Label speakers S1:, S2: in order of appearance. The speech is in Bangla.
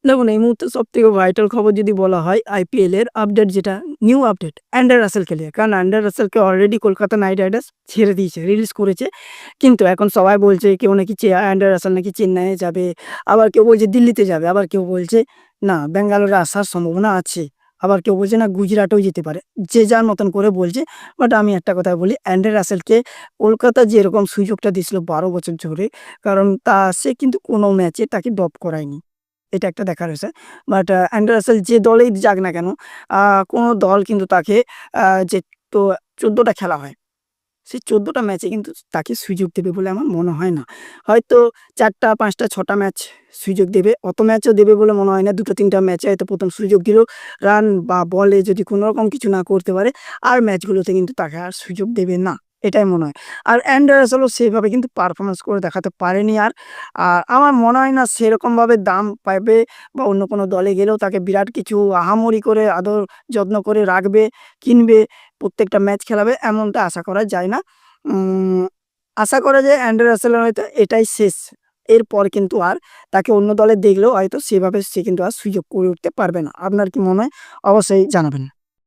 S1: দেখুন এই মুহূর্তে সবথেকে ভাইটাল খবর যদি বলা হয় আইপিএল এর আপডেট যেটা নিউ আপডেট অ্যান্ডার রাসেলকে নিয়ে। কারণ অ্যান্ডার রাসেলকে অলরেডি কলকাতা নাইট রাইডার্স ছেড়ে দিয়েছে, রিলিজ করেছে। কিন্তু এখন সবাই বলছে কেউ নাকি অ্যান্ডার রাসেল নাকি চেন্নাইয়ে যাবে, আবার কেউ বলছে দিল্লিতে যাবে, আবার কেউ বলছে না ব্যাঙ্গালোরে আসার সম্ভাবনা আছে, আবার কেউ বলছে না গুজরাটেও যেতে পারে। যে যার মতন করে বলছে। বাট আমি একটা কথা বলি, অ্যান্ডার রাসেলকে কলকাতা যেরকম সুযোগটা দিয়েছিল ১২ বছর ধরে, কারণ সে কিন্তু কোনো ম্যাচে তাকে ড্রপ করায়নি। এটা একটা দেখার বিষয়। বাট অ্যান্ডার রাসেল যে দলেই যাক না কেন, আ কোনো দল কিন্তু তাকে যে তো ১৪ টা খেলা হয়। সেই ১৪ টা ম্যাচে কিন্তু তাকে সুযোগ দেবে বলে আমার মনে হয় না। হয়তো ৪ টা, ৫ টা, ৬ টা ম্যাচ সুযোগ দেবে। অত ম্যাচও দেবে বলে মনে হয় না। ২ টা ৩ টা ম্যাচে হয়তো ১ম সুযোগ দিল। রান বা বলে যদি কোনরকম কিছু না করতে পারে, আর ম্যাচগুলোতে কিন্তু তাকে আর সুযোগ দেবে না। এটাই মনে হয়। আর অ্যান্ডার রাসেলও সেভাবে কিন্তু পারফরম্যান্স করে দেখাতে পারেনি আর। আর আমার মনে হয় না সেরকমভাবে দাম পাবে বা অন্য কোনো দলে গেলেও তাকে বিরাট কিছু আহামরি করে আদর যত্ন করে রাখবে, কিনবে, প্রত্যেকটা ম্যাচ খেলাবে এমনটা আশা করা যায় না। উম আশা করা যায় অ্যান্ড্রে রাসেলের হয়তো এটাই শেষ। এরপর কিন্তু আর তাকে অন্য দলে দেখলেও হয়তো সেভাবে সে কিন্তু আর সুযোগ করে উঠতে পারবে না। আপনার কি মনে হয়? অবশ্যই জানাবেন।